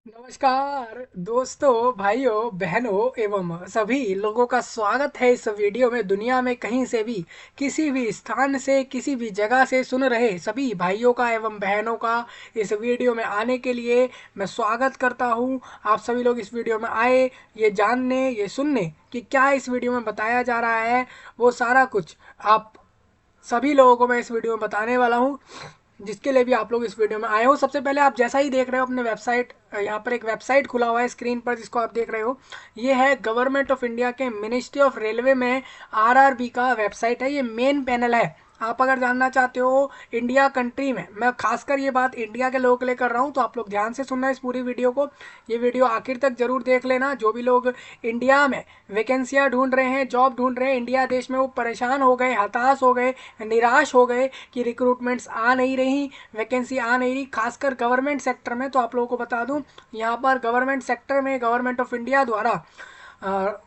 नमस्कार दोस्तों, भाइयों, बहनों एवं सभी लोगों का स्वागत है इस वीडियो में। दुनिया में कहीं से भी, किसी भी स्थान से, किसी भी जगह से सुन रहे सभी भाइयों का एवं बहनों का इस वीडियो में आने के लिए मैं स्वागत करता हूं। आप सभी लोग इस वीडियो में आए ये जानने, ये सुनने कि क्या इस वीडियो में बताया जा रहा है। वो सारा कुछ आप सभी लोगों को मैं इस वीडियो में बताने वाला हूँ, जिसके लिए भी आप लोग इस वीडियो में आए हो। सबसे पहले आप जैसा ही देख रहे हो अपने वेबसाइट, यहाँ पर एक वेबसाइट खुला हुआ है स्क्रीन पर जिसको आप देख रहे हो। ये है गवर्नमेंट ऑफ इंडिया के मिनिस्ट्री ऑफ रेलवे में आरआरबी का वेबसाइट है। ये मेन पैनल है। आप अगर जानना चाहते हो इंडिया कंट्री में, मैं खासकर ये बात इंडिया के लोगों के लिए कर रहा हूँ, तो आप लोग ध्यान से सुनना इस पूरी वीडियो को। ये वीडियो आखिर तक जरूर देख लेना। जो भी लोग इंडिया में वैकेंसियां ढूंढ रहे हैं, जॉब ढूंढ रहे हैं इंडिया देश में, वो परेशान हो गए, हताश हो गए, निराश हो गए कि रिक्रूटमेंट्स आ नहीं रही, वैकेंसी आ नहीं रही, खासकर गवर्नमेंट सेक्टर में। तो आप लोगों को बता दूं, यहाँ पर गवर्नमेंट सेक्टर में गवर्नमेंट ऑफ इंडिया द्वारा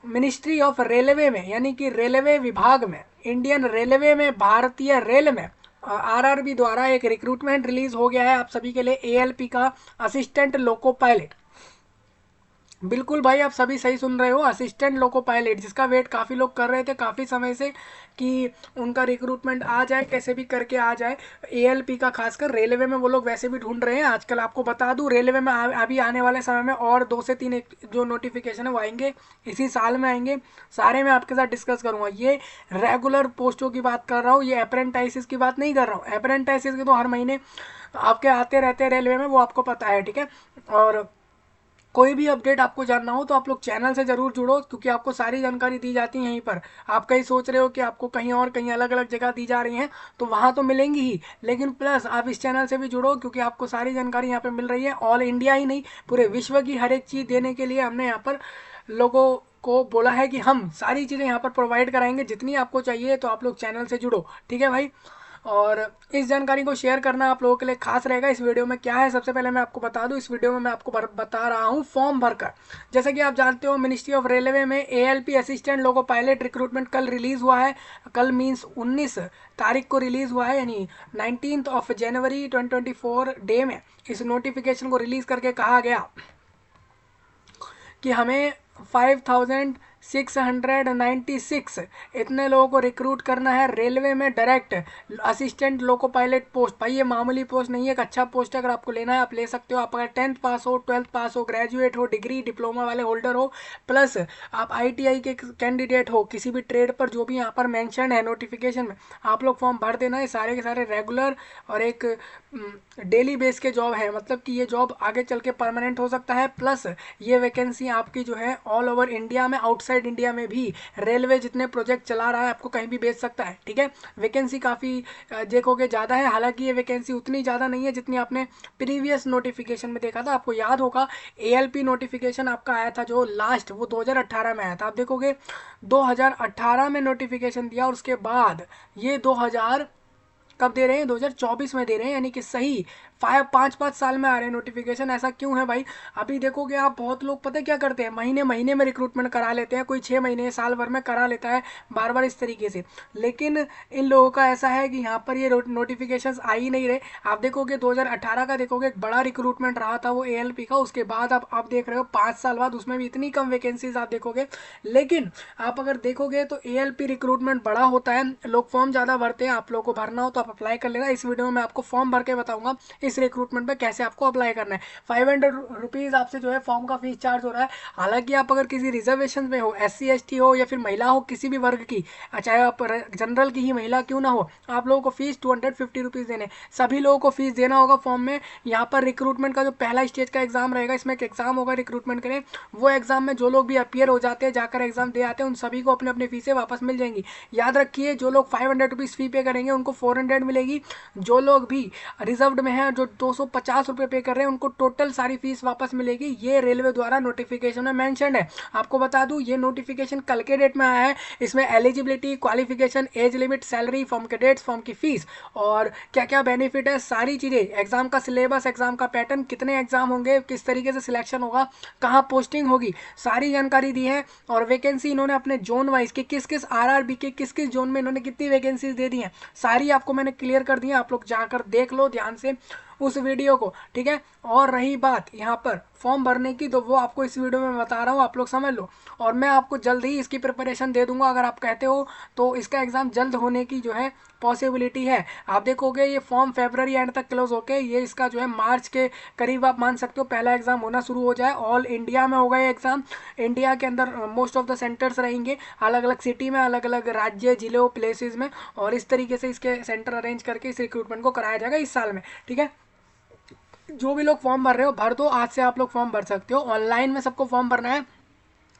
मिनिस्ट्री ऑफ रेलवे में, यानी कि रेलवे विभाग में, इंडियन रेलवे में, भारतीय रेल में आरआरबी द्वारा एक रिक्रूटमेंट रिलीज हो गया है आप सभी के लिए, एएलपी का, असिस्टेंट लोको पायलट। बिल्कुल भाई, आप सभी सही सुन रहे हो, असिस्टेंट लोको पायलट, जिसका वेट काफ़ी लोग कर रहे थे काफ़ी समय से कि उनका रिक्रूटमेंट आ जाए, कैसे भी करके आ जाए। एएलपी का खासकर रेलवे में वो लोग वैसे भी ढूंढ रहे हैं आजकल। आपको बता दूं, रेलवे में अभी आने वाले समय में और 2 से 3 जो नोटिफिकेशन है वो आएंगे, इसी साल में आएंगे। सारे मैं आपके साथ डिस्कस करूंगा। ये रेगुलर पोस्टों की बात कर रहा हूँ, ये अप्रेंटाइसिस की बात नहीं कर रहा हूँ। अप्रेंटाइसिस के तो हर महीने आपके आते रहते हैं रेलवे में, वो आपको पता है, ठीक है। और कोई भी अपडेट आपको जानना हो तो आप लोग चैनल से ज़रूर जुड़ो, क्योंकि आपको सारी जानकारी दी जाती है यहीं पर। आप कहीं सोच रहे हो कि आपको कहीं और कहीं अलग अलग जगह दी जा रही हैं, तो वहाँ तो मिलेंगी ही, लेकिन प्लस आप इस चैनल से भी जुड़ो, क्योंकि आपको सारी जानकारी यहाँ पर मिल रही है। ऑल इंडिया ही नहीं, पूरे विश्व की हर एक चीज़ देने के लिए हमने यहाँ पर लोगों को बोला है कि हम सारी चीज़ें यहाँ पर प्रोवाइड कराएंगे। जितनी आपको चाहिए तो आप लोग चैनल से जुड़ो, ठीक है भाई। और इस जानकारी को शेयर करना आप लोगों के लिए खास रहेगा। इस वीडियो में क्या है, सबसे पहले मैं आपको बता दूं, इस वीडियो में मैं आपको बता रहा हूं फॉर्म भरकर। जैसे कि आप जानते हो, मिनिस्ट्री ऑफ रेलवे में ALP assistant loco pilot recruitment कल रिलीज हुआ है। कल मीन्स 19 तारीख को रिलीज हुआ है, यानी 19 जनवरी 2024 डे में इस नोटिफिकेशन को रिलीज करके कहा गया कि हमें 5696 इतने लोगों को रिक्रूट करना है रेलवे में direct assistant loco pilot post. भाई ये मामूली पोस्ट नहीं है, एक अच्छा पोस्ट है। अगर आपको लेना है आप ले सकते हो। आप अगर 10th पास हो, 12th पास हो, ग्रेजुएट हो, डिग्री डिप्लोमा वाले होल्डर हो, प्लस आप आईटीआई के कैंडिडेट हो, किसी भी ट्रेड पर, जो भी यहाँ पर मेंशन है नोटिफिकेशन में, आप लोग फॉर्म भर देना। ये सारे के सारे रेगुलर और एक डेली बेस के जॉब है, मतलब कि ये जॉब आगे चल के परमानेंट हो सकता है। प्लस ये वैकेंसी आपकी जो है ऑल ओवर इंडिया में, आउटसाइड इंडिया में भी रेलवे जितने प्रोजेक्ट चला रहा है आपको कहीं भी भेज सकता है, ठीक है। वैकेंसी काफ़ी देखोगे ज़्यादा है, हालांकि ये वैकेंसी उतनी ज़्यादा नहीं है जितनी आपने प्रीवियस नोटिफिकेशन में देखा था। आपको याद होगा एएलपी नोटिफिकेशन आपका आया था जो लास्ट, वो 2018 में आया था। आप देखोगे 2018 में नोटिफिकेशन दिया, और उसके बाद ये 2000 कब दे रहे हैं, 2024 में दे रहे हैं, यानी कि सही 5 साल में आ रहे हैं नोटिफिकेशन। ऐसा क्यों है भाई? अभी देखोगे आप, बहुत लोग पता है क्या करते हैं, महीने महीने में रिक्रूटमेंट करा लेते हैं, कोई 6 महीने साल भर में करा लेता है, बार बार इस तरीके से। लेकिन इन लोगों का ऐसा है कि यहाँ पर ये नोटिफिकेशन आ ही नहीं रहे। आप देखोगे 2018 का, देखोगे एक बड़ा रिक्रूटमेंट रहा था वो एएलपी का। उसके बाद आप देख रहे हो 5 साल बाद उसमें भी इतनी कम वैकेंसीज आप देखोगे। लेकिन आप अगर देखोगे तो एएलपी रिक्रूटमेंट बड़ा होता है, लोग फॉर्म ज़्यादा भरते हैं। आप लोगों को भरना हो तो आप अप्लाई कर लेना। इस वीडियो में मैं आपको फॉर्म भर के बताऊंगा इस रिक्रूटमेंट पे कैसे आपको अप्लाई करना है। 500 रुपीज़ आपसे जो है फॉर्म का फीस चार्ज हो रहा है। हालांकि आप अगर किसी रिजर्वेशन में हो, SC ST हो या फिर महिला हो, किसी भी वर्ग की, चाहे आप जनरल की ही महिला क्यों ना हो, आप लोगों को फीस 250 रुपीज़ देने, सभी लोगों को फीस देना होगा फॉर्म में। यहाँ पर रिक्रूटमेंट का जो पहला स्टेज का एग्जाम रहेगा, इसमें एक एग्जाम होगा रिक्रूटमेंट के लिए। वो एग्जाम में जो लोग भी अपियर हो जाते हैं, जाकर एग्जाम दे आते हैं, उन सभी को अपने अपने फीसें वापस मिल जाएंगी। याद रखिए, जो लोग 500 रुपीज़ फी पे करेंगे उनको 400 मिलेगी। जो लोग भी रिजर्व्ड में हैं, जो 250 रुपये पे कर रहे हैं, उनको टोटल सारी फीस वापस मिलेगी। ये रेलवे द्वारा नोटिफिकेशन में मैंशन है। आपको बता दूं, ये नोटिफिकेशन कल के डेट में आया है। इसमें eligibility, qualification, age limit, salary, form के डेट्स, फॉर्म की फीस और क्या क्या बेनिफिट है, सारी चीज़ें, एग्जाम का सिलेबस, एग्जाम का पैटर्न, कितने एग्जाम होंगे, किस तरीके से सिलेक्शन होगा, कहाँ पोस्टिंग होगी, सारी जानकारी दी है। और वैकेंसी इन्होंने अपने जोन वाइज के किस किस आरआरबी के किस किस जोन में इन्होंने कितनी वैकेंसीज दे दी हैं, सारी आपको मैंने क्लियर कर दी है। आप लोग जाकर देख लो ध्यान से। उस वीडियो को, ठीक है। और रही बात यहाँ पर फॉर्म भरने की, तो वो आपको इस वीडियो में बता रहा हूँ, आप लोग समझ लो। और मैं आपको जल्द ही इसकी प्रिपरेशन दे दूंगा, अगर आप कहते हो तो इसका एग्ज़ाम जल्द होने की जो है पॉसिबिलिटी है। आप देखोगे ये फॉर्म फरवरी एंड तक क्लोज होके ये इसका जो है मार्च के करीब आप मान सकते हो पहला एग्ज़ाम होना शुरू हो जाए। ऑल इंडिया में होगा ये एग्ज़ाम, इंडिया के अंदर मोस्ट ऑफ द सेंटर्स रहेंगे, अलग अलग सिटी में, अलग अलग राज्य, जिलों, प्लेसेस में, और इस तरीके से इसके सेंटर अरेंज करके इस रिक्रूटमेंट को कराया जाएगा इस साल में, ठीक है। जो भी लोग फॉर्म भर रहे हो भर दो, आज से आप लोग फॉर्म भर सकते हो। ऑनलाइन में सबको फॉर्म भरना है।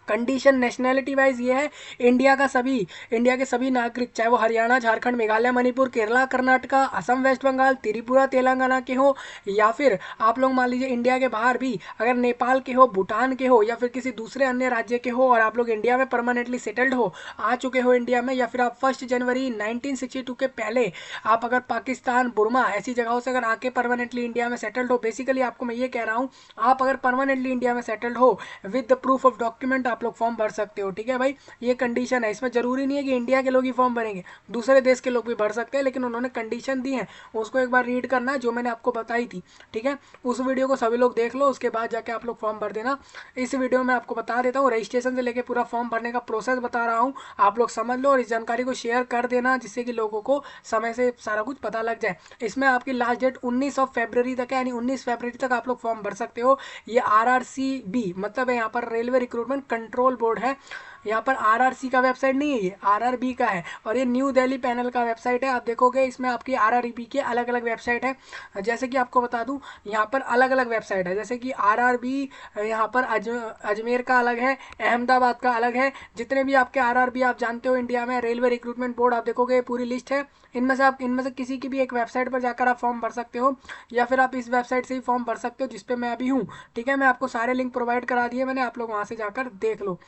कंडीशन नेशनैलिटी वाइज ये है, इंडिया के सभी नागरिक, चाहे वो हरियाणा, झारखंड, मेघालय, मणिपुर, केरला, कर्नाटका, असम, वेस्ट बंगाल, त्रिपुरा, तेलंगाना के हो, या फिर आप लोग मान लीजिए इंडिया के बाहर भी अगर नेपाल के हो, भूटान के हो, या फिर किसी दूसरे अन्य राज्य के हो, और आप लोग इंडिया में परमानेंटली सेटल्ड हो, आ चुके हो इंडिया में, या फिर आप 1 जनवरी 1962 के पहले आप अगर पाकिस्तान, बुर्मा ऐसी जगहों से अगर आके परमानेंटली इंडिया में सेटल्ड हो। बेसिकली आपको मैं ये कह रहा हूँ, आप अगर परमानेंटली इंडिया में सेटल्ड हो with the proof of document आप लोग फॉर्म भर सकते हो, ठीक है भाई। ये कंडीशन है, इसमें जरूरी नहीं है कि इंडिया के लोग ही फॉर्म भरेंगे, दूसरे देश के लोग भी भर सकते हैं, लेकिन उन्होंने कंडीशन दी है, उसको एक बार रीड करना है जो मैंने आपको बताई थी, ठीक है। उस वीडियो को सभी लोग देख लो, उसके बाद जाके आप लोग फॉर्म भर देना। इस वीडियो में आपको बता देता हूँ, रजिस्ट्रेशन से लेकर पूरा फॉर्म भरने का प्रोसेस बता रहा हूँ, आप लोग समझ लो और इस जानकारी को शेयर कर देना, जिससे कि लोगों को समय से सारा कुछ पता लग जाए। इसमें आपकी लास्ट डेट 19 फरवरी तक है, यानी 19 फरवरी तक आप लोग फॉर्म भर सकते हो। ये RRCB मतलब है यहाँ पर रेलवे रिक्रूटमेंट कंट्रोल बोर्ड है, यहाँ पर RRC का वेबसाइट नहीं है, ये RRB का है, और ये न्यू दिल्ली पैनल का वेबसाइट है। आप देखोगे इसमें आपकी RRB के अलग अलग वेबसाइट है। जैसे कि आपको बता दूं, यहाँ पर अलग अलग वेबसाइट है, जैसे कि RRB यहाँ पर अजमेर का अलग है, अहमदाबाद का अलग है। जितने भी आपके RRB आप जानते हो इंडिया में रेलवे रिक्रूटमेंट बोर्ड, आप देखोगे पूरी लिस्ट है। इनमें से किसी की भी एक वेबसाइट पर जाकर आप फॉर्म भर सकते हो, या फिर आप इस वेबसाइट से ही फॉर्म भर सकते हो जिसपे मैं अभी हूँ, ठीक है। मैं आपको सारे लिंक प्रोवाइड करा दिए मैंने, आप लोग वहाँ से जाकर देख लो।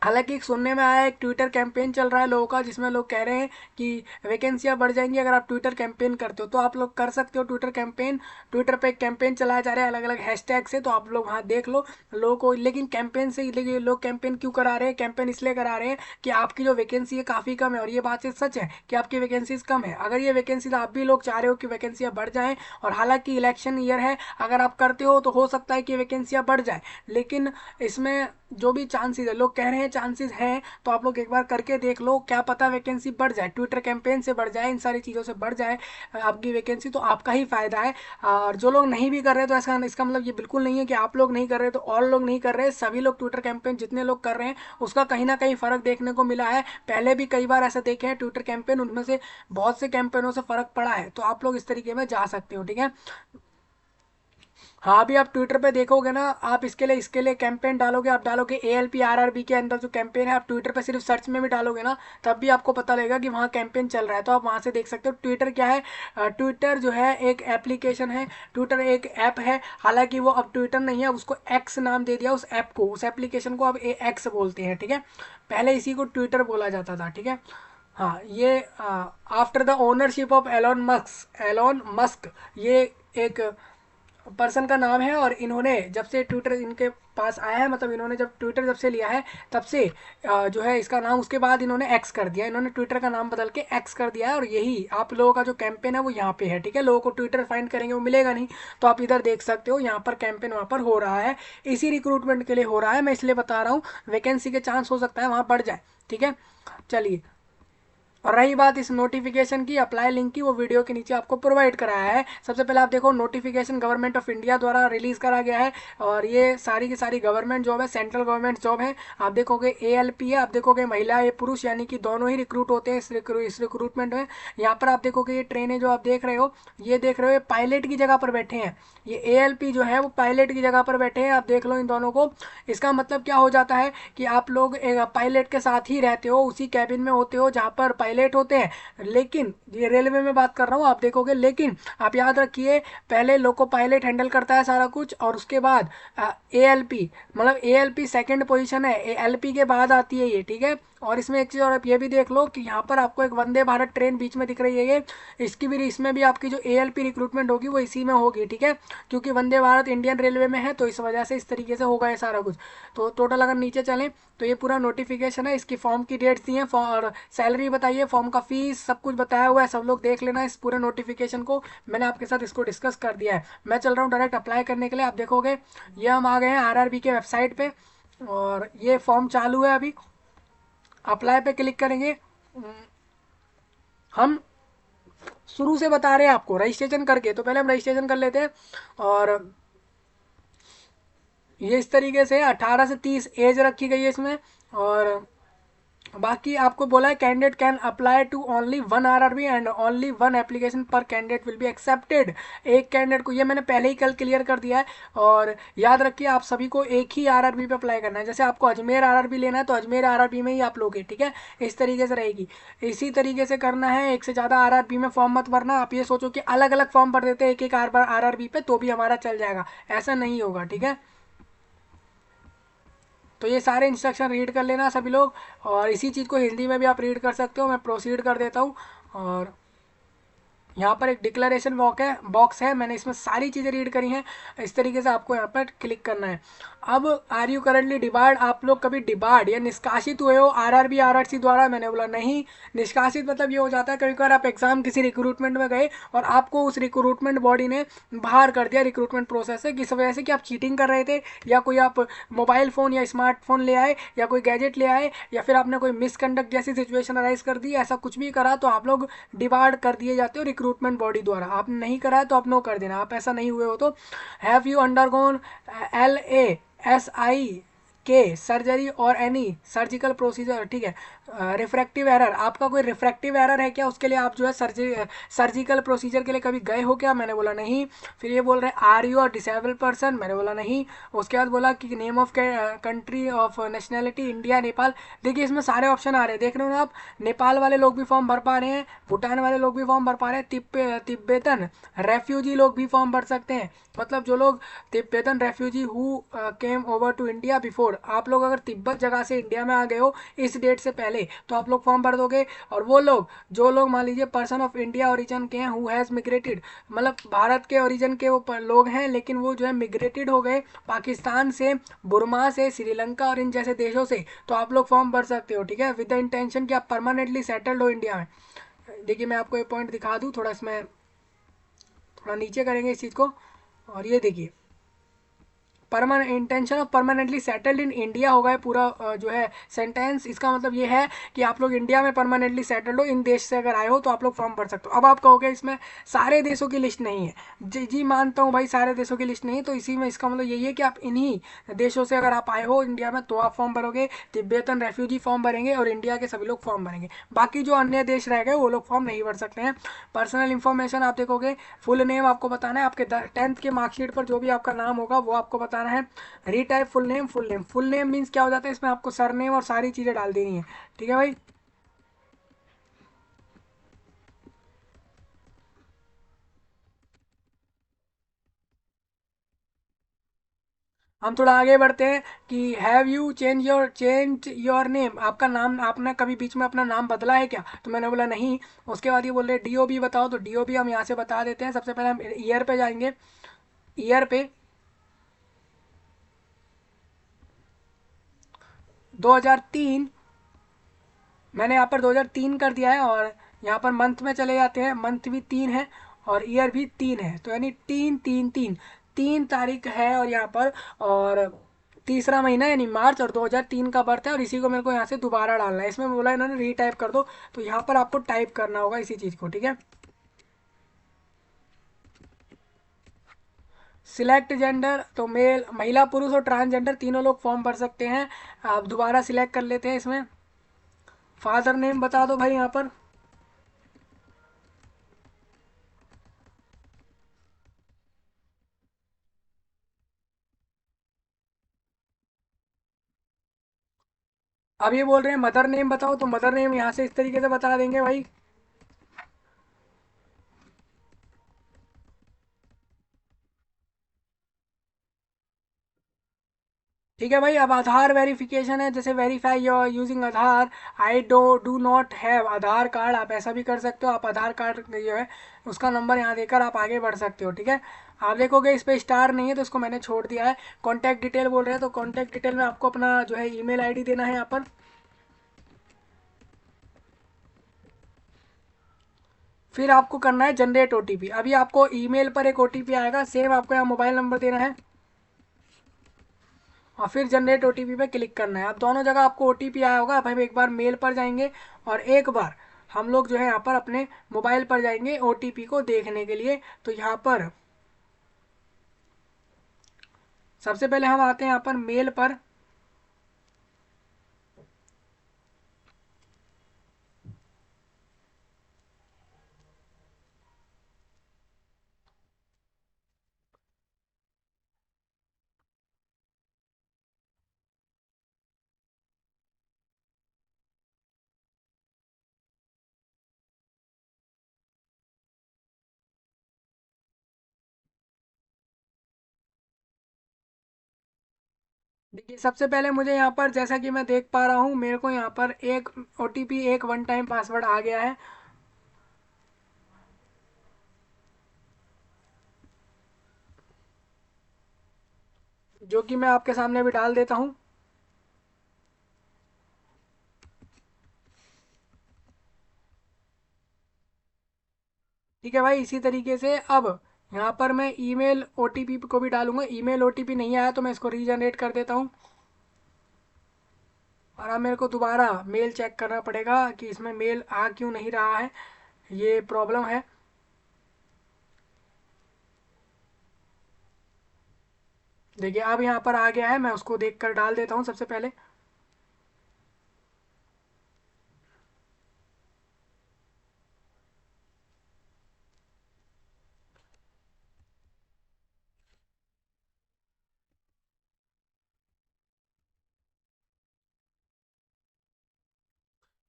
हालांकि सुनने में आया एक ट्विटर कैंपेन चल रहा है लोगों का, जिसमें लोग कह रहे हैं कि वैकेंसियां बढ़ जाएंगी अगर आप ट्विटर कैंपेन करते हो, तो आप लोग कर सकते हो ट्विटर कैंपेन। ट्विटर पे एक कैंपेन चलाया जा रहा है अलग अलग हैशटैग से, तो आप लोग वहाँ देख लो लोगों को। लेकिन कैंपेन से लोग कैंपेन क्यों करा रहे हैं? कैंपेन इसलिए करा रहे हैं कि आपकी जो वैकेंसी है काफ़ी कम है, और ये बात सच है कि आपकी वैकेंसीज कम है। अगर ये वैकेंसीज आप भी लोग चाह रहे हो कि वैकेंसियाँ बढ़ जाएँ, और हालांकि इलेक्शन ईयर है, अगर आप करते हो तो हो सकता है कि वैकेंसियाँ बढ़ जाए, लेकिन इसमें जो भी चांसेस है, लोग कह रहे हैं चांसेस हैं, तो आप लोग एक बार करके देख लो, क्या पता वैकेंसी बढ़ जाए, ट्विटर कैंपेन से बढ़ जाए, इन सारी चीज़ों से बढ़ जाए आपकी वैकेंसी, तो आपका ही फायदा है। और जो लोग नहीं भी कर रहे तो ऐसा इसका मतलब ये बिल्कुल नहीं है कि आप लोग नहीं कर रहे तो और लोग नहीं कर रहे, सभी लोग ट्विटर कैंपेन जितने लोग कर रहे हैं उसका कहीं ना कहीं फ़र्क देखने को मिला है। पहले भी कई बार ऐसा देखे हैं ट्विटर कैंपेन, उनमें से बहुत से कैंपेनों से फ़र्क पड़ा है, तो आप लोग इस तरीके में जा सकते हो, ठीक है। हाँ, अभी आप ट्विटर पे देखोगे ना, आप इसके लिए कैंपेन डालोगे, आप डालोगे ALP RRB के अंदर जो कैंपेन है, आप ट्विटर पे सिर्फ सर्च में भी डालोगे ना, तब भी आपको पता लगेगा कि वहाँ कैंपेन चल रहा है, तो आप वहाँ से देख सकते हो। ट्विटर क्या है? ट्विटर जो है एक एप्लीकेशन है, ट्विटर एक ऐप है। हालांकि वो अब ट्विटर नहीं है, उसको एक्स नाम दे दिया उस ऐप को, उस एप्लीकेशन को अब एक्स बोलते हैं, ठीक है। पहले इसी को ट्विटर बोला जाता था, ठीक है। हाँ, ये after the ownership of Elon Musk, ये एक पर्सन का नाम है, और इन्होंने जब से ट्विटर इनके पास आया है, मतलब इन्होंने जब ट्विटर जब से लिया है तब से जो है इसका नाम, उसके बाद इन्होंने एक्स कर दिया, इन्होंने ट्विटर का नाम बदल के एक्स कर दिया है। और यही आप लोगों का जो कैंपेन है वो यहाँ पे है, ठीक है। लोगों को ट्विटर फाइंड करेंगे वो मिलेगा नहीं, तो आप इधर देख सकते हो, यहाँ पर कैंपेन वहाँ पर हो रहा है, इसी रिक्रूटमेंट के लिए हो रहा है। मैं इसलिए बता रहा हूँ, वैकेंसी के चांस हो सकता है वहाँ बढ़ जाए, ठीक है। चलिए, और रही बात इस नोटिफिकेशन की, अप्लाई लिंक की, वो वीडियो के नीचे आपको प्रोवाइड कराया है। सबसे पहले आप देखो, नोटिफिकेशन गवर्नमेंट ऑफ इंडिया द्वारा रिलीज करा गया है, और ये सारी की सारी गवर्नमेंट जॉब है, सेंट्रल गवर्नमेंट जॉब है। आप देखोगे ALP है, आप देखोगे महिला या पुरुष, यानी कि दोनों ही रिक्रूट होते हैं इस रिक्रूटमेंट में। यहाँ पर आप देखोगे ये ट्रेनें जो आप देख रहे हो, ये देख रहे हो, पायलट की जगह पर बैठे हैं। ये ALP जो है वो पायलट की जगह पर बैठे हैं, आप देख लो इन दोनों को। इसका मतलब क्या हो जाता है कि आप लोग पायलट के साथ ही रहते हो, उसी कैबिन में होते हो जहाँ पर पायलट होते हैं। लेकिन ये रेलवे में बात कर रहा हूँ, आप देखोगे, लेकिन आप याद रखिए, पहले लोको पायलट हैंडल करता है सारा कुछ, और उसके बाद ALP, मतलब ALP सेकंड पोजीशन है, ALP के बाद आती है ये, ठीक है। और इसमें एक चीज़ और आप ये भी देख लो कि यहाँ पर आपको एक वंदे भारत ट्रेन बीच में दिख रही है, ये इसकी भी इसमें भी आपकी जो ALP रिक्रूटमेंट होगी वो इसी में होगी, ठीक है, क्योंकि वंदे भारत इंडियन रेलवे में है, तो इस वजह से इस तरीके से होगा ये सारा कुछ। तो टोटल अगर नीचे चलें तो ये पूरा नोटिफिकेशन है, इसकी फॉर्म की डेट्स दी है, और सैलरी बताइए, फॉर्म का फीस सब कुछ बताया हुआ है, सब लोग देख लेना इस पूरे नोटिफिकेशन को। मैंने आपके साथ इसको डिस्कस कर दिया है। मैं चल रहा हूँ डायरेक्ट अप्लाई करने के लिए। आप देखोगे ये हम आ गए हैं RRB के वेबसाइट पे, और ये फॉर्म चालू है अभी। अप्लाई पे क्लिक करेंगे। हम शुरू से बता रहे हैं आपको रजिस्ट्रेशन करके, तो पहले हम रजिस्ट्रेशन कर लेते हैं। और ये इस तरीके से 18 से 30 एज रखी गई है इसमें। और बाकी आपको बोला है candidate can apply to only 1 RRB and only 1 application per candidate will be accepted. एक कैंडिडेट को, ये मैंने पहले ही कल क्लियर कर दिया है। और याद रखिए आप सभी को एक ही RRB पे अप्लाई करना है। जैसे आपको अजमेर RRB लेना है तो अजमेर RRB में ही आप लोगे, ठीक है, इस तरीके से रहेगी। इसी तरीके से करना है, एक से ज़्यादा RRB में फॉर्म मत भरना। आप ये सोचो कि अलग अलग फॉर्म भर देते हैं एक एक RRB पे तो भी हमारा चल जाएगा, ऐसा नहीं होगा, ठीक है। तो ये सारे इंस्ट्रक्शन रीड कर लेना सभी लोग, और इसी चीज़ को हिंदी में भी आप रीड कर सकते हो। मैं प्रोसीड कर देता हूँ। और यहाँ पर एक डिक्लेरेशन बॉक्स है, मैंने इसमें सारी चीज़ें रीड करी हैं। इस तरीके से आपको यहाँ पर क्लिक करना है। अब आर यू करंटली डिबार्ड, आप लोग कभी डिबार्ड या निष्कासित हुए हो RRB RRC द्वारा? मैंने बोला नहीं। निष्कासित मतलब ये हो जाता है कभी कभार आप एग्जाम किसी रिक्रूटमेंट में गए और आपको उस रिक्रूटमेंट बॉडी ने बाहर कर दिया रिक्रूटमेंट प्रोसेस से, किस वजह से कि आप चीटिंग कर रहे थे, या कोई आप मोबाइल फ़ोन या स्मार्टफोन ले आए, या कोई गैजेट ले आए, या फिर आपने कोई मिसकंडक्ट जैसी सिचुएशन अराइज कर दी, ऐसा कुछ भी करा तो आप लोग डिबार्ड कर दिए जाते हो रिक्रूटमेंट बॉडी द्वारा। आपने नहीं करा है तो आप नो कर देना, आप ऐसा नहीं हुए हो तो। हैव यू अंडरगोन LASI के सर्जरी और एनी सर्जिकल प्रोसीजर, ठीक है। रिफ्रैक्टिव एरर, आपका कोई रिफ्रैक्टिव एरर है क्या, उसके लिए आप जो है सर्जिकल प्रोसीजर के लिए कभी गए हो क्या? मैंने बोला नहीं। फिर ये बोल रहे हैं आर यू और डिसेबल पर्सन? मैंने बोला नहीं। उसके बाद बोला कि name of country of nationality India Nepal. देखिए इसमें सारे ऑप्शन आ रहे हैं, देख रहे हो ना आप। नेपाल वाले लोग भी फॉर्म भर पा रहे हैं, भूटान वाले लोग भी फॉर्म भर पा रहे हैं, तिब्बतन रेफ्यूजी लोग भी फॉर्म भर सकते हैं। मतलब जो लोग Tibetan refugee who came over to India before, आप लोग अगर तिब्बत जगह से इंडिया में आ गए हो इस डेट से पहले तो आप लोग फॉर्म भर दोगे। और वो लोग, जो लोग मान लीजिए पर्सन ऑफ इंडिया ओरिजिन के हैं, हु हैज़ मिग्रेटेड, मतलब भारत के ओरिजिन के वो लोग हैं लेकिन वो जो है मिग्रेटेड हो गए पाकिस्तान से, बुर्मा से, श्रीलंका और इन जैसे देशों से, तो आप लोग फॉर्म भर सकते हो, ठीक है, विद द इंटेंशन कि आप परमानेंटली सेटल्ड हो इंडिया में। देखिए मैं आपको ये पॉइंट दिखा दूँ थोड़ा, इसमें थोड़ा नीचे करेंगे इस चीज़ को। और ये देखिए permanent intention of permanently settled in India होगा ये पूरा जो है सेंटेंस। इसका मतलब ये है कि आप लोग इंडिया में परमानेंटली सेटल्ड हो, इन देश से अगर आए हो तो आप लोग फॉर्म भर सकते हो। अब आप कहोगे इसमें सारे देशों की लिस्ट नहीं है। जी जी मानता हूँ भाई, सारे देशों की लिस्ट नहीं, तो इसी में इसका मतलब यही है कि आप इन्हीं देशों से अगर आप आए हो इंडिया में तो आप फॉर्म भरोगे। तिब्बतन रेफ्यूजी फॉर्म भरेंगे और इंडिया के सभी लोग फॉर्म भरेंगे। बाकी जो अन्य देश रह गए वो लोग फॉर्म नहीं भर सकते हैं। पर्सनल इन्फॉर्मेशन आप देखोगे, फुल नेम आपको बताना है, आपके 10th के मार्कशीट पर जो भी आपका नाम होगा वो आपको बताना है। Retype full name, full name means क्या हो जाता है, इसमें आपको सर नेम और सारी चीज़ें डाल देनी है, ठीक है भाई। हम थोड़ा आगे बढ़ते हैं कि have you change your name, आपका नाम आपने कभी बीच में अपना नाम बदला है क्या? तो मैंने बोला नहीं। उसके बाद ये बोल रहे DOB बताओ, तो DOB हम यहाँ से बता देते हैं। सबसे पहले हम ईयर पे जाएंगे, ईयर पे 2003, मैंने यहाँ पर 2003 कर दिया है। और यहाँ पर मंथ में चले जाते हैं, मंथ भी 3 है और ईयर भी 3 है, तो यानी 3 3 3 3 तारीख है और यहाँ पर। और तीसरा महीना यानी मार्च, और 2003 का बर्थ है, और इसी को मेरे को यहाँ से दोबारा डालना है। इसमें बोला इन्होंने रीटाइप कर दो, तो यहाँ पर आपको टाइप करना होगा इसी चीज़ को, ठीक है। सिलेक्ट जेंडर, तो मेल, महिला, पुरुष और ट्रांसजेंडर तीनों लोग फॉर्म भर सकते हैं। आप दोबारा सिलेक्ट कर लेते हैं इसमें। फादर नेम बता दो भाई यहाँ पर। अब ये बोल रहे हैं मदर नेम बताओ, तो मदर नेम यहाँ से इस तरीके से बता देंगे भाई। ठीक है भाई। अब आधार वेरिफिकेशन है, जैसे verify your using Aadhaar. I do not have Aadhaar card, आप ऐसा भी कर सकते हो। आप आधार कार्ड जो है उसका नंबर यहाँ देकर आप आगे बढ़ सकते हो। ठीक है, आप देखोगे इस पर स्टार नहीं है तो इसको मैंने छोड़ दिया है। कॉन्टैक्ट डिटेल बोल रहे हैं, तो कॉन्टैक्ट डिटेल में आपको अपना जो है ईमेल आईडी देना है यहाँ पर। फिर आपको करना है जनरेट ओटीपी। अभी आपको ईमेल पर एक ओटीपी आएगा, सेम आपको यहाँ मोबाइल नंबर देना है और फिर जनरेट ओटीपी पे क्लिक करना है। अब दोनों जगह आपको ओटीपी आया होगा। अब हम एक बार मेल पर जाएंगे और एक बार हम लोग जो है यहाँ पर अपने मोबाइल पर जाएंगे ओटीपी को देखने के लिए। तो यहाँ पर सबसे पहले हम आते हैं यहाँ पर मेल पर। देखिए सबसे पहले मुझे यहाँ पर, जैसा कि मैं देख पा रहा हूँ, मेरे को यहाँ पर एक ओटीपी, एक वन टाइम पासवर्ड आ गया है, जो कि मैं आपके सामने भी डाल देता हूँ। ठीक है भाई, इसी तरीके से अब यहाँ पर मैं ईमेल ओटीपी को भी डालूंगा। ईमेल ओटीपी नहीं आया तो मैं इसको रीजनरेट कर देता हूँ। और अब मेरे को दोबारा मेल चेक करना पड़ेगा कि इसमें मेल आ क्यों नहीं रहा है, ये प्रॉब्लम है। देखिए अब यहाँ पर आ गया है, मैं उसको देख कर डाल देता हूँ सबसे पहले।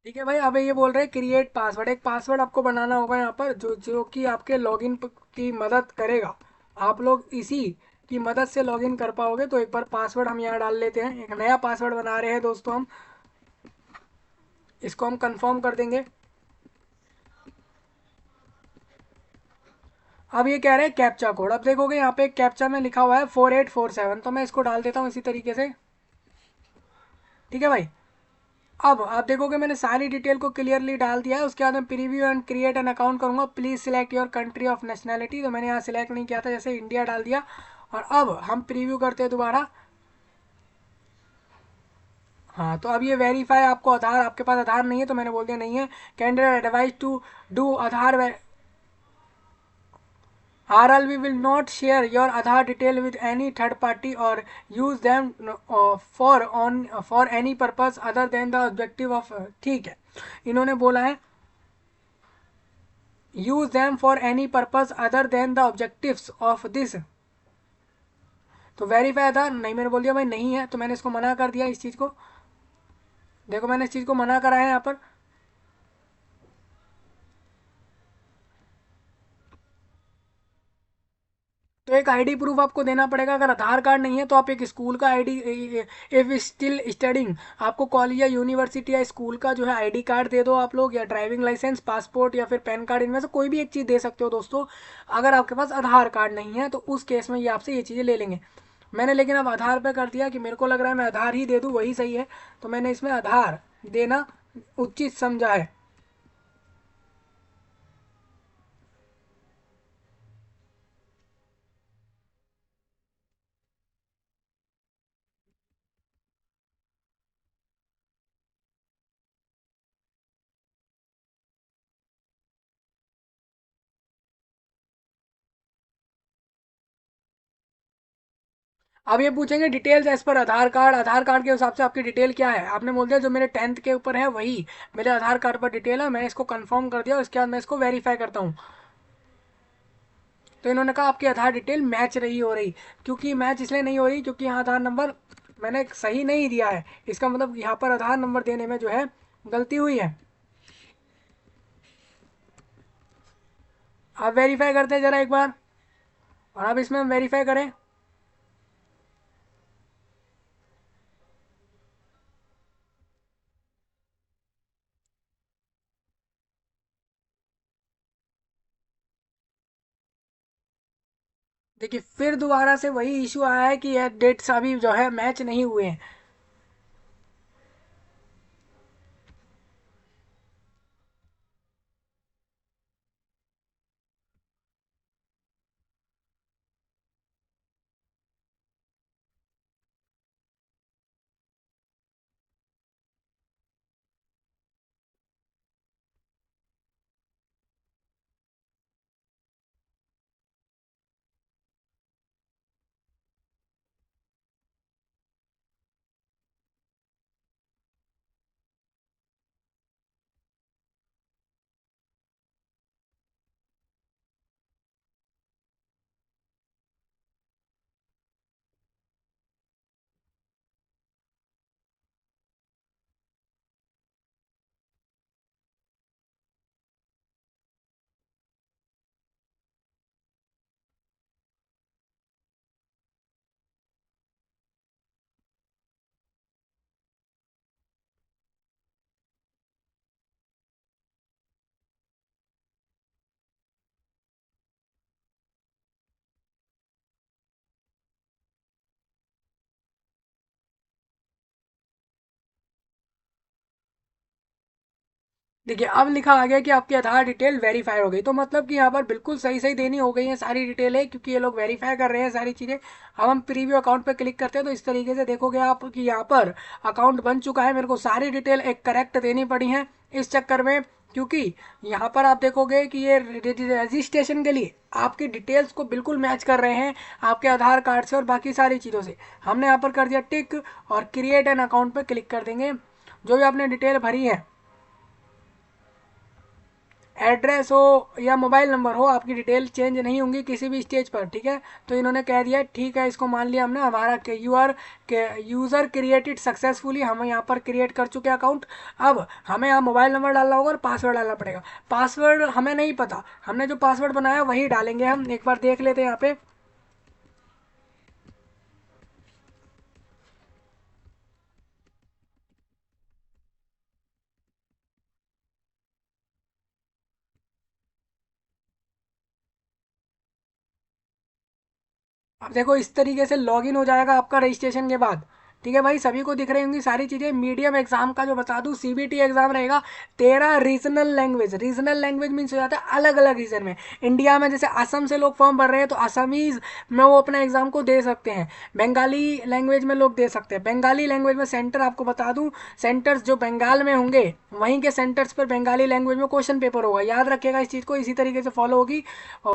ठीक है भाई, अब ये बोल रहे हैं क्रिएट पासवर्ड। एक पासवर्ड आपको बनाना होगा यहाँ पर, जो जो कि आपके लॉगिन की मदद करेगा। आप लोग इसी की मदद से लॉगिन कर पाओगे। तो एक बार पासवर्ड हम यहाँ डाल लेते हैं, एक नया पासवर्ड बना रहे हैं दोस्तों हम। इसको हम कंफर्म कर देंगे। अब ये कह रहे हैं कैप्चा कोड। अब देखोगे यहाँ पे कैप्चा में लिखा हुआ है 4847, तो मैं इसको डाल देता हूँ इसी तरीके से। ठीक है भाई, अब आप देखोगे मैंने सारी डिटेल को क्लियरली डाल दिया है। उसके बाद मैं preview and create an account करूंगा। Please select your country of nationality, तो मैंने यहाँ सिलेक्ट नहीं किया था, जैसे इंडिया डाल दिया। और अब हम प्रीव्यू करते हैं दोबारा। हाँ, तो अब ये वेरीफाई आपको आधार, आपके पास आधार नहीं है तो मैंने बोल दिया नहीं है। Candidate advise to do Aadhaar RLV will not share your Aadhaar detail with any third party or use them for any purpose other than the objective of। ठीक है, इन्होंने बोला है use them for any purpose other than the objectives of this। तो verify आधार नहीं, मैंने बोल दिया भाई नहीं है, तो मैंने इसको मना कर दिया इस चीज़ को। देखो मैंने इस चीज़ को मना करा है यहाँ पर। तो एक आईडी प्रूफ आपको देना पड़ेगा। अगर आधार कार्ड नहीं है तो आप एक स्कूल का आईडी, इफ स्टिल स्टडिंग, आपको कॉलेज या यूनिवर्सिटी या स्कूल का जो है आईडी कार्ड दे दो आप लोग, या ड्राइविंग लाइसेंस, पासपोर्ट या फिर पैन कार्ड, इनमें से कोई भी एक चीज़ दे सकते हो दोस्तों। अगर आपके पास आधार कार्ड नहीं है तो उस केस में ये आपसे ये चीज़ें ले लेंगे। मैंने लेकिन अब आधार पे कर दिया कि मेरे को लग रहा है मैं आधार ही दे दूँ, वही सही है। तो मैंने इसमें आधार देना उचित समझा है। अब ये पूछेंगे डिटेल्स एज पर आधार कार्ड। आधार कार्ड के हिसाब से आपकी डिटेल क्या है, आपने बोल दिया जो मेरे 10th के ऊपर है वही मेरे आधार कार्ड पर डिटेल है। मैंने इसको कंफर्म कर दिया, उसके बाद मैं इसको वेरीफाई करता हूँ। तो इन्होंने कहा आपकी आधार डिटेल मैच रही हो रही। क्योंकि मैच इसलिए नहीं हो रही क्योंकि यहाँ आधार नंबर मैंने सही नहीं दिया है। इसका मतलब यहाँ पर आधार नंबर देने में जो है गलती हुई है। आप वेरीफाई करते हैं ज़रा एक बार, और अब इसमें हम वेरीफाई करें। देखिए फिर दोबारा से वही इशू आया है कि ये डेट्स अभी जो है मैच नहीं हुए हैं। देखिए अब लिखा आ गया कि आपकी आधार डिटेल वेरीफाई हो गई, तो मतलब कि यहाँ पर बिल्कुल सही सही देनी हो गई है सारी डिटेलें, क्योंकि ये लोग वेरीफाई कर रहे हैं सारी चीज़ें। अब हम प्रीव्यू अकाउंट पर क्लिक करते हैं तो इस तरीके से देखोगे आप कि यहाँ पर अकाउंट बन चुका है। मेरे को सारी डिटेल एक करेक्ट देनी पड़ी है इस चक्कर में, क्योंकि यहाँ पर आप देखोगे कि ये रजिस्ट्रेशन के लिए आपकी डिटेल्स को बिल्कुल मैच कर रहे हैं आपके आधार कार्ड से और बाकी सारी चीज़ों से। हमने यहाँ पर कर दिया टिक और क्रिएट एन अकाउंट पर क्लिक कर देंगे। जो भी आपने डिटेल भरी है, एड्रेस हो या मोबाइल नंबर हो, आपकी डिटेल चेंज नहीं होंगी किसी भी स्टेज पर, ठीक है। तो इन्होंने कह दिया ठीक है, इसको मान लिया हमने, हमारा यूज़र क्रिएटेड सक्सेसफुली, हम यहाँ पर क्रिएट कर चुके अकाउंट। अब हमें यहाँ मोबाइल नंबर डालना होगा और पासवर्ड डालना पड़ेगा। पासवर्ड हमें नहीं पता, हमने जो पासवर्ड बनाया वही डालेंगे। हम एक बार देख लेते हैं यहाँ पे। अब देखो इस तरीके से लॉगिन हो जाएगा आपका रजिस्ट्रेशन के बाद, ठीक है भाई। सभी को दिख रही होंगी सारी चीज़ें। मीडियम एग्जाम का जो बता दूं, सीबीटी एग्जाम रहेगा 13 regional language. Regional language means हो जाता है अलग अलग रीजन में। इंडिया में जैसे असम से लोग फॉर्म भर रहे हैं तो असमीज में वो अपना एग्जाम को दे सकते हैं। बंगाली लैंग्वेज में लोग दे सकते हैं। बंगाली लैंग्वेज में सेंटर आपको बता दूं, सेंटर्स जो बंगाल में होंगे वहीं के सेंटर्स पर बंगाली लैंग्वेज में क्वेश्चन पेपर होगा। याद रखिएगा इस चीज़ को, इसी तरीके से फॉलो होगी।